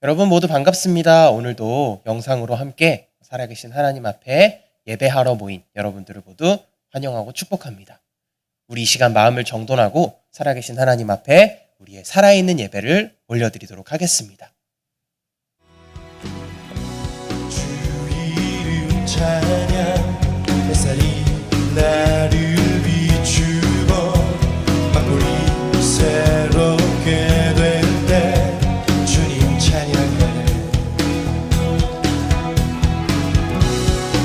여러분 모두 반갑습니다. 오늘도 영상으로 함께 살아계신 하나님 앞에 예배하러 모인 여러분들을 모두 환영하고 축복합니다. 우리 이 시간 마음을 정돈하고 살아계신 하나님 앞에 우리의 살아있는 예배를 올려드리도록 하겠습니다. 주 이름 찬양 햇살이 나를 비추고 만물이 새롭게 될 때 주님 찬양해.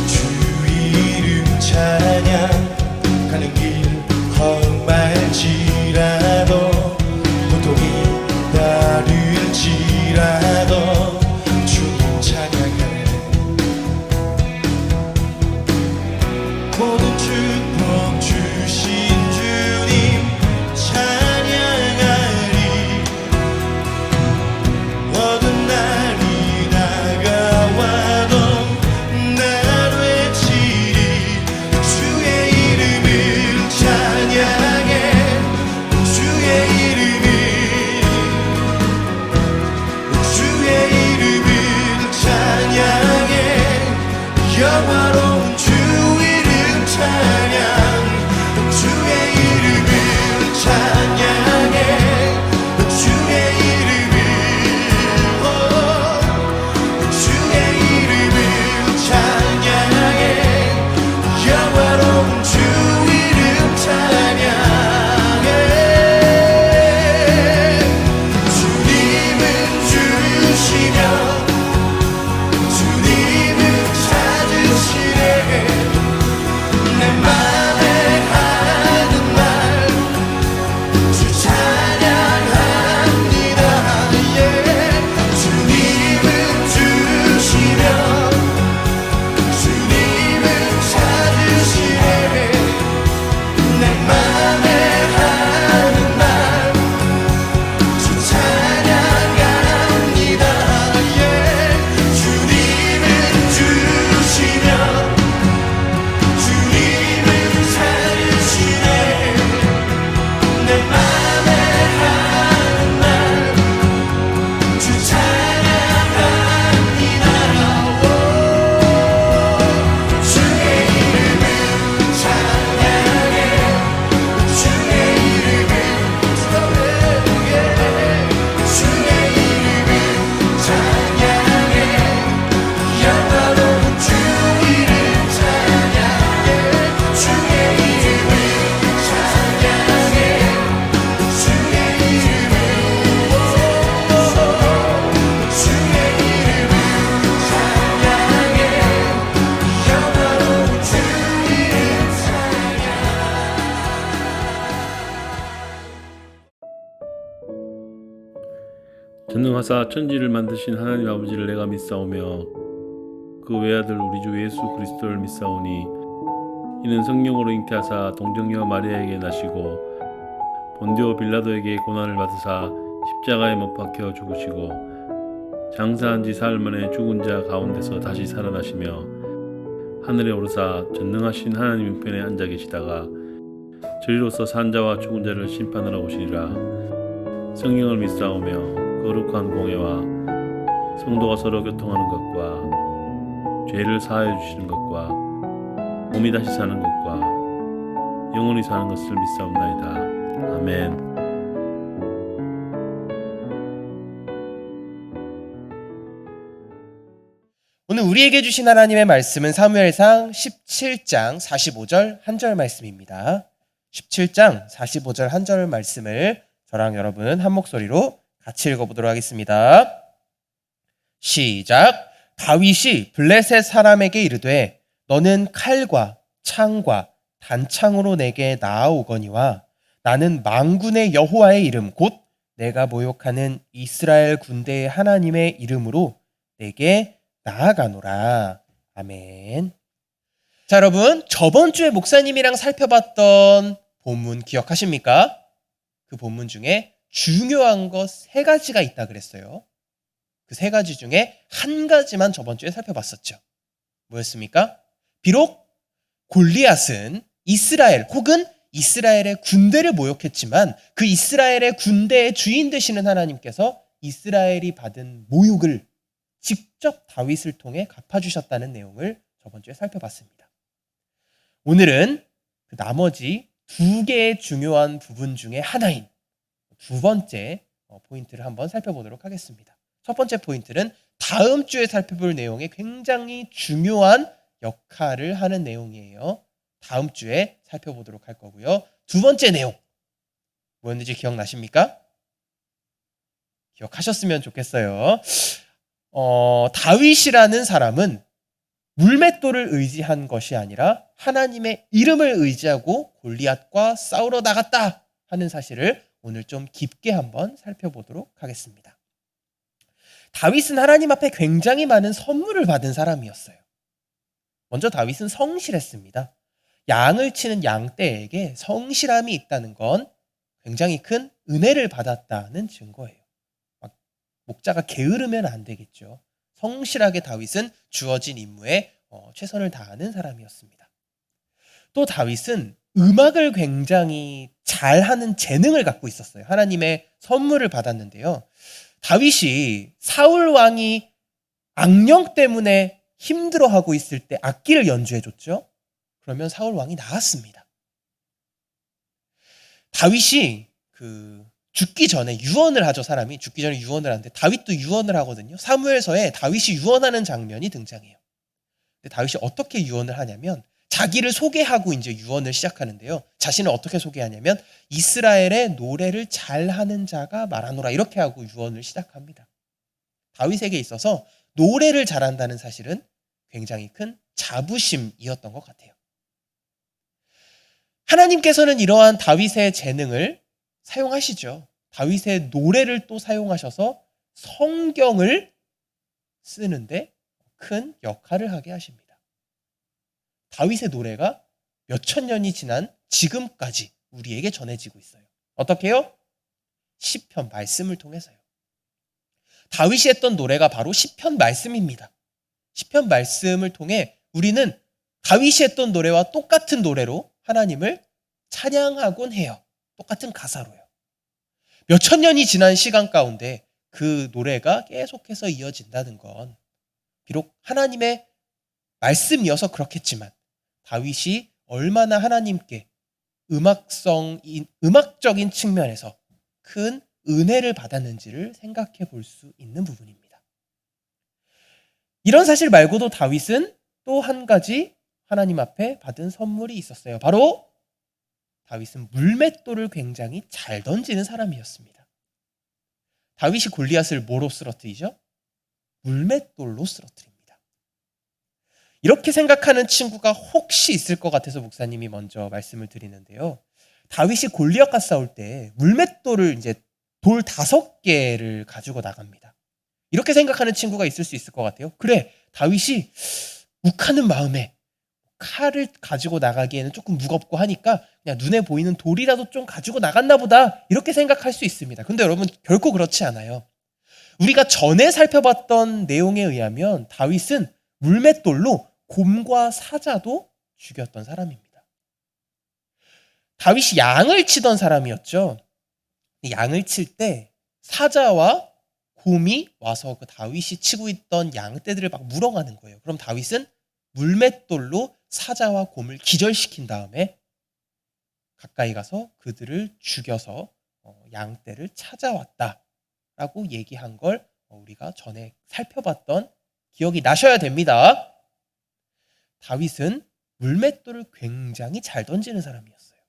주 이름 찬양 가는 길 험할지라도 고통이 따를지라도 주님 찬양해. 모든 축복 주신 주님 찬양하리. 어두운 날이 다가와도 날 외치리. 주의 이름을 찬양해. 주의 이름을 찬양해. 영화로운 주 이름 찬양. 주의 이름을 찬양해. 주의 이름을 주의 이름을 찬양해. 영화로운 주 이름 찬양해. 주님은 주시며 주님은 찾으시네. 내 맘에 하는 말 주 찬양합니다. 주님은 주시며 주님은 찾으시네. 내 맘에 하는 말 주 찬양합니다. 주님은 주시며 주님은 찾으시네. 내 맘에 하는 말 주 찬양합니다. 주의 이름을 찬양해. 주의 이름을 주의 이름을 찬양해. 영화로운 주 이름 찬양해. 주의 이름을 찬양해. 주의 이름을 주의 이름을 찬양해. 영화로운 주 이름 찬양. 전능하사 천지를 만드신 하나님 아버지를 내가 믿사오며 그 외아들 우리 주 예수 그리스도를 믿사오니 이는 성령으로 잉태하사 동정녀 마리아에게 나시고 본디오 빌라도에게 고난을 받으사 십자가에 못 박혀 죽으시고 장사한 지 사흘 만에 죽은 자 가운데서 다시 살아나시며 하늘에 오르사 전능하신 하나님 우편에 앉아 계시다가 저리로서 산 자와 죽은 자를 심판하러 오시리라. 성령을 믿사오며 거룩한 공예와 성도가 서로 교통하는 것과 죄를 사하여 주시는 것과 몸이 다시 사는 것과 영원히 사는 것을 믿사옵나이다. 아멘. 오늘 우리에게 주신 하나님의 말씀은 사무엘상 17장 45절 한 절 말씀입니다. 17장 45절 한 절 말씀을 저랑 여러분 한 목소리로 같이 읽어보도록 하겠습니다. 시작. 다윗이 블레셋 사람에게 이르되 너는 칼과 창과 단창으로 내게 나아오거니와 나는 만군의 여호와의 이름 곧 내가 모욕하는 이스라엘 군대의 하나님의 이름으로 내게 나아가노라. 아멘. 자, 여러분, 저번 주에 목사님이랑 살펴봤던 본문 기억하십니까? 그 본문 중에 중요한 것 3가지가 있다 그랬어요. 그 3가지 중에 한 가지만 저번 주에 살펴봤었죠. 뭐였습니까? 비록 골리앗은 이스라엘 혹은 이스라엘의 군대를 모욕했지만 그 이스라엘의 군대의 주인 되시는 하나님께서 이스라엘이 받은 모욕을 직접 다윗을 통해 갚아주셨다는 내용을 저번 주에 살펴봤습니다. 오늘은 그 나머지 두 개의 중요한 부분 중에 하나인 두 번째 포인트를 한번 살펴보도록 하겠습니다. 첫 번째 포인트는 다음 주에 살펴볼 내용에 굉장히 중요한 역할을 하는 내용이에요. 다음 주에 살펴보도록 할 거고요. 두 번째 내용 뭐였는지 기억나십니까? 기억하셨으면 좋겠어요. 다윗이라는 사람은 물맷돌을 의지한 것이 아니라 하나님의 이름을 의지하고 골리앗과 싸우러 나갔다 하는 사실을 오늘 좀 깊게 한번 살펴보도록 하겠습니다. 다윗은 하나님 앞에 굉장히 많은 선물을 받은 사람이었어요. 먼저 다윗은 성실했습니다. 양을 치는 양떼에게 성실함이 있다는 건 굉장히 큰 은혜를 받았다는 증거예요. 목자가 게으르면 안 되겠죠. 성실하게 다윗은 주어진 임무에 최선을 다하는 사람이었습니다. 또 다윗은 음악을 굉장히 잘하는 재능을 갖고 있었어요. 하나님의 선물을 받았는데요. 다윗이 사울 왕이 악령 때문에 힘들어하고 있을 때 악기를 연주해줬죠. 그러면 사울 왕이 나았습니다. 다윗이 죽기 전에 유언을 하죠. 사람이 죽기 전에 유언을 하는데 다윗도 유언을 하거든요. 사무엘서에 다윗이 유언하는 장면이 등장해요. 근데 다윗이 어떻게 유언을 하냐면 자기를 소개하고 이제 유언을 시작하는데요. 자신을 어떻게 소개하냐면 이스라엘의 노래를 잘하는 자가 말하노라 이렇게 하고 유언을 시작합니다. 다윗에게 있어서 노래를 잘한다는 사실은 굉장히 큰 자부심이었던 것 같아요. 하나님께서는 이러한 다윗의 재능을 사용하시죠. 다윗의 노래를 또 사용하셔서 성경을 쓰는데 큰 역할을 하게 하십니다. 다윗의 노래가 몇천 년이 지난 지금까지 우리에게 전해지고 있어요. 어떻게 해요? 시편 말씀을 통해서요. 다윗이 했던 노래가 바로 시편 말씀입니다. 시편 말씀을 통해 우리는 다윗이 했던 노래와 똑같은 노래로 하나님을 찬양하곤 해요. 똑같은 가사로요. 몇천 년이 지난 시간 가운데 그 노래가 계속해서 이어진다는 건 비록 하나님의 말씀이어서 그렇겠지만 다윗이 얼마나 하나님께 음악적인 측면에서 큰 은혜를 받았는지를 생각해 볼 수 있는 부분입니다. 이런 사실 말고도 다윗은 또 한 가지 하나님 앞에 받은 선물이 있었어요. 바로 다윗은 물맷돌을 굉장히 잘 던지는 사람이었습니다. 다윗이 골리앗을 뭐로 쓰러뜨리죠? 물맷돌로 쓰러뜨립니다. 이렇게 생각하는 친구가 혹시 있을 것 같아서 목사님이 먼저 말씀을 드리는데요. 다윗이 골리앗과 싸울 때 물맷돌을 이제 돌 5개를 가지고 나갑니다. 이렇게 생각하는 친구가 있을 수 있을 것 같아요. 그래, 다윗이 욱하는 마음에 칼을 가지고 나가기에는 조금 무겁고 하니까 그냥 눈에 보이는 돌이라도 좀 가지고 나갔나 보다 이렇게 생각할 수 있습니다. 근데 여러분 결코 그렇지 않아요. 우리가 전에 살펴봤던 내용에 의하면 다윗은 물맷돌로 곰과 사자도 죽였던 사람입니다. 다윗이 양을 치던 사람이었죠. 양을 칠 때 사자와 곰이 와서 그 다윗이 치고 있던 양떼들을 막 물어가는 거예요. 그럼 다윗은 물맷돌로 사자와 곰을 기절시킨 다음에 가까이 가서 그들을 죽여서 양떼를 찾아왔다라고 얘기한 걸 우리가 전에 살펴봤던 기억이 나셔야 됩니다. 다윗은 물맷돌을 굉장히 잘 던지는 사람이었어요.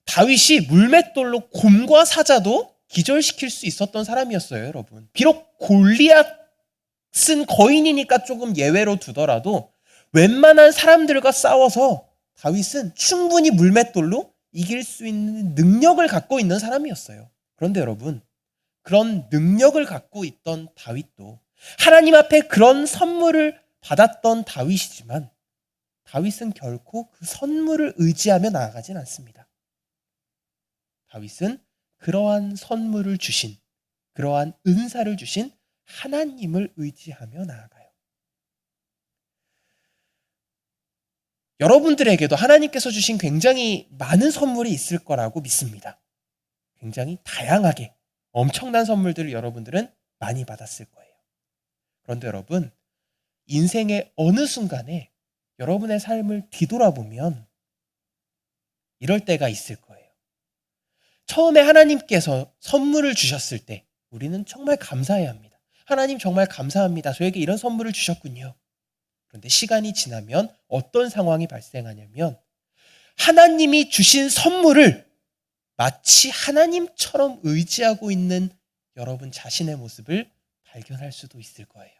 다윗이 물맷돌로 곰과 사자도 기절시킬 수 있었던 사람이었어요, 여러분. 비록 골리앗은 거인이니까 조금 예외로 두더라도 웬만한 사람들과 싸워서 다윗은 충분히 물맷돌로 이길 수 있는 능력을 갖고 있는 사람이었어요. 그런데 여러분, 그런 능력을 갖고 있던 다윗도 하나님 앞에 그런 선물을 받았던 다윗이지만 다윗은 결코 그 선물을 의지하며 나아가진 않습니다. 다윗은 그러한 선물을 주신, 그러한 은사를 주신 하나님을 의지하며 나아가요. 여러분들에게도 하나님께서 주신 굉장히 많은 선물이 있을 거라고 믿습니다. 굉장히 다양하게 엄청난 선물들을 여러분들은 많이 받았을 거예요. 그런데 여러분, 인생의 어느 순간에 여러분의 삶을 뒤돌아보면 이럴 때가 있을 거예요. 처음에 하나님께서 선물을 주셨을 때 우리는 정말 감사해야 합니다. 하나님 정말 감사합니다. 저에게 이런 선물을 주셨군요. 그런데 시간이 지나면 어떤 상황이 발생하냐면 하나님이 주신 선물을 마치 하나님처럼 의지하고 있는 여러분 자신의 모습을 발견할 수도 있을 거예요.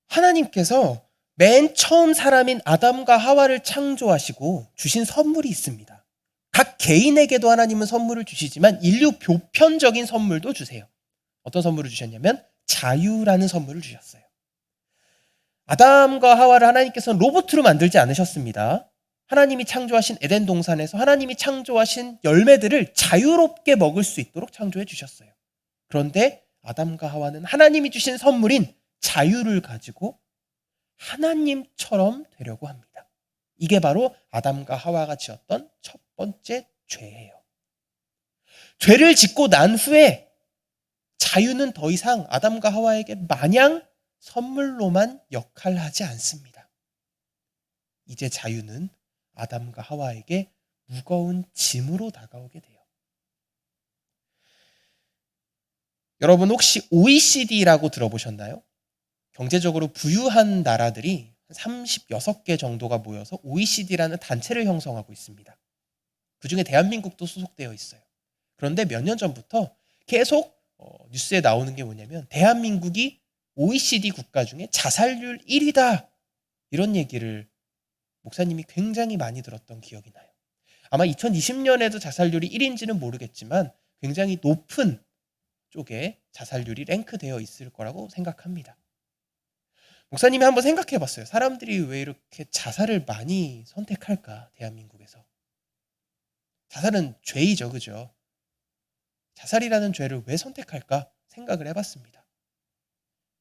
하나님께서 맨 처음 사람인 아담과 하와를 창조하시고 주신 선물이 있습니다. 각 개인에게도 하나님은 선물을 주시지만 인류 보편적인 선물도 주세요. 어떤 선물을 주셨냐면 자유라는 선물을 주셨어요. 아담과 하와를 하나님께서는 로봇으로 만들지 않으셨습니다. 하나님이 창조하신 에덴 동산에서 하나님이 창조하신 열매들을 자유롭게 먹을 수 있도록 창조해 주셨어요. 그런데 아담과 하와는 하나님이 주신 선물인 자유를 가지고 하나님처럼 되려고 합니다. 이게 바로 아담과 하와가 지었던 첫 번째 죄예요. 죄를 짓고 난 후에 자유는 더 이상 아담과 하와에게 마냥 선물로만 역할하지 않습니다. 이제 자유는 아담과 하와에게 무거운 짐으로 다가오게 돼요. 여러분 혹시 OECD라고 들어보셨나요? 경제적으로 부유한 나라들이 36개 정도가 모여서 OECD라는 단체를 형성하고 있습니다. 그중에 대한민국도 소속되어 있어요. 그런데 몇 년 전부터 계속 뉴스에 나오는 게 뭐냐면 대한민국이 OECD 국가 중에 자살률 1위다. 이런 얘기를 목사님이 굉장히 많이 들었던 기억이 나요. 아마 2020년에도 자살률이 1위인지는 모르겠지만 굉장히 높은 쪽에 자살률이 랭크되어 있을 거라고 생각합니다. 목사님이 한번 생각해 봤어요. 사람들이 왜 이렇게 자살을 많이 선택할까, 대한민국에서. 자살은 죄이죠, 그죠? 자살이라는 죄를 왜 선택할까 생각을 해봤습니다.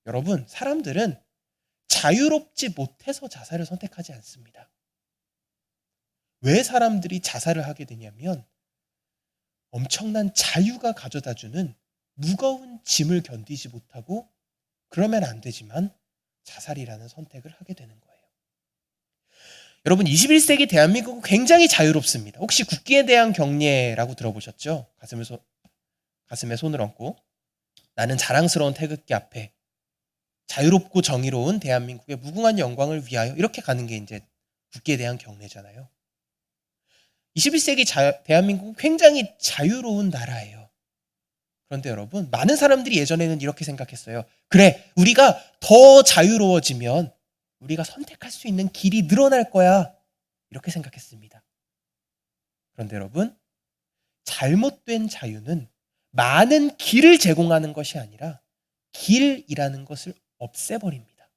여러분, 사람들은 자유롭지 못해서 자살을 선택하지 않습니다. 왜 사람들이 자살을 하게 되냐면 엄청난 자유가 가져다주는 무거운 짐을 견디지 못하고 그러면 안 되지만 자살이라는 선택을 하게 되는 거예요. 여러분 21세기 대한민국은 굉장히 자유롭습니다. 혹시 국기에 대한 경례라고 들어보셨죠? 가슴에 손을 얹고 나는 자랑스러운 태극기 앞에 자유롭고 정의로운 대한민국의 무궁한 영광을 위하여 이렇게 가는 게 이제 국기에 대한 경례잖아요. 21세기 대한민국은 굉장히 자유로운 나라예요. 그런데 여러분, 많은 사람들이 예전에는 이렇게 생각했어요. 그래, 우리가 더 자유로워지면 우리가 선택할 수 있는 길이 늘어날 거야. 이렇게 생각했습니다. 그런데 여러분, 잘못된 자유는 많은 길을 제공하는 것이 아니라 길이라는 것을 없애버립니다.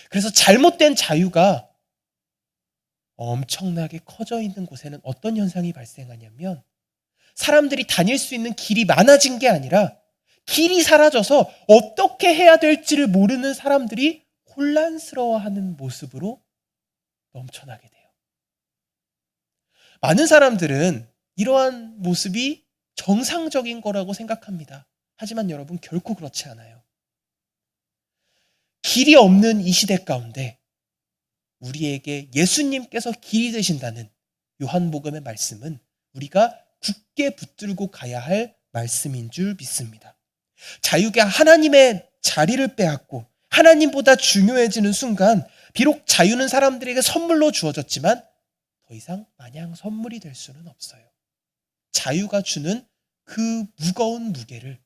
그래서 잘못된 자유가 엄청나게 커져 있는 곳에는 어떤 현상이 발생하냐면 사람들이 다닐 수 있는 길이 많아진 게 아니라 길이 사라져서 어떻게 해야 될지를 모르는 사람들이 혼란스러워하는 모습으로 넘쳐나게 돼요. 많은 사람들은 이러한 모습이 정상적인 거라고 생각합니다. 하지만 여러분, 결코 그렇지 않아요. 길이 없는 이 시대 가운데 우리에게 예수님께서 길이 되신다는 요한복음의 말씀은 우리가 굳게 붙들고 가야 할 말씀인 줄 믿습니다. 자유가 하나님의 자리를 빼앗고 하나님보다 중요해지는 순간 비록 자유는 사람들에게 선물로 주어졌지만 더 이상 마냥 선물이 될 수는 없어요. 자유가 주는 그 무거운 무게를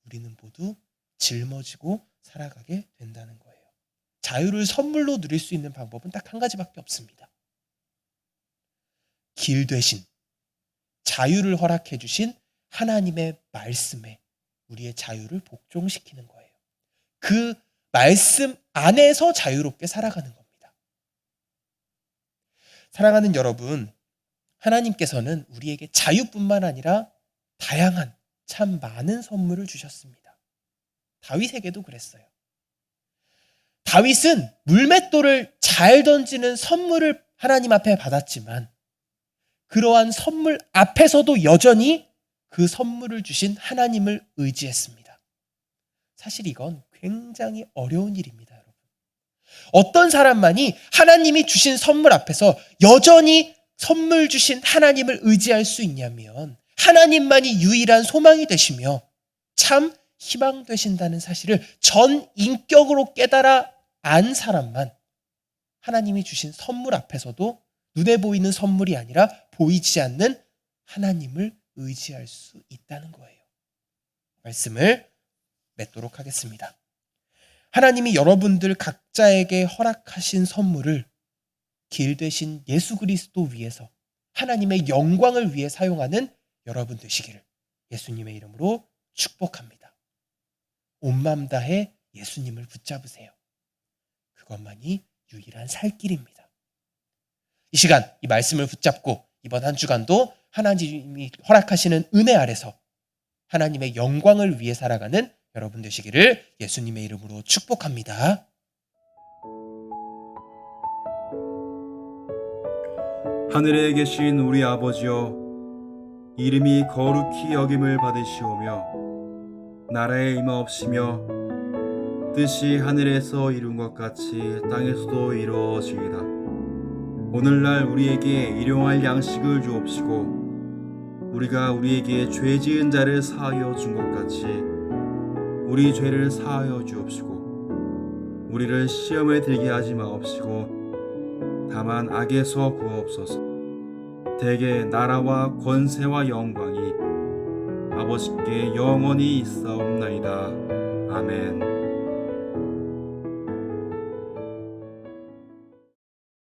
우리는 모두 짊어지고 살아가게 된다는 거예요. 자유를 선물로 누릴 수 있는 방법은 딱 한 가지밖에 없습니다. 길 대신 자유를 허락해 주신 하나님의 말씀에 우리의 자유를 복종시키는 거예요. 그 말씀 안에서 자유롭게 살아가는 겁니다. 사랑하는 여러분, 하나님께서는 우리에게 자유뿐만 아니라 다양한 참 많은 선물을 주셨습니다. 다윗에게도 그랬어요. 다윗은 물맷돌을 잘 던지는 선물을 하나님 앞에 받았지만 그러한 선물 앞에서도 여전히 그 선물을 주신 하나님을 의지했습니다. 사실 이건 굉장히 어려운 일입니다, 여러분. 어떤 사람만이 하나님이 주신 선물 앞에서 여전히 선물 주신 하나님을 의지할 수 있냐면 하나님만이 유일한 소망이 되시며 참 희망 되신다는 사실을 전 인격으로 깨달아 안 사람만 하나님이 주신 선물 앞에서도 눈에 보이는 선물이 아니라 보이지 않는 하나님을 의지할 수 있다는 거예요. 말씀을 맺도록 하겠습니다. 하나님이 여러분들 각자에게 허락하신 선물을 길 되신 예수 그리스도 위해서 하나님의 영광을 위해 사용하는 여러분 되시기를 예수님의 이름으로 축복합니다. 온 마음 다해 예수님을 붙잡으세요. 그것만이 유일한 살 길입니다. 이 시간 이 말씀을 붙잡고 이번 한 주간도 하나님이 허락하시는 은혜 아래서 하나님의 영광을 위해 살아가는 여러분 되시기를 예수님의 이름으로 축복합니다. 하늘에 계신 우리 아버지여, 이름이 거룩히 여김을 받으시오며 나라에 임하옵시며 뜻이 하늘에서 이룬 것 같이 땅에서도 이루어지이다. 오늘날 우리에게 일용할 양식을 주옵시고 우리가 우리에게 죄 지은 자를 사하여 준 것 같이 우리 죄를 사하여 주옵시고 우리를 시험에 들게 하지 마옵시고 다만 악에서 구하옵소서. 대개 나라와 권세와 영광이 아버지께 영원히 있사옵나이다. 아멘.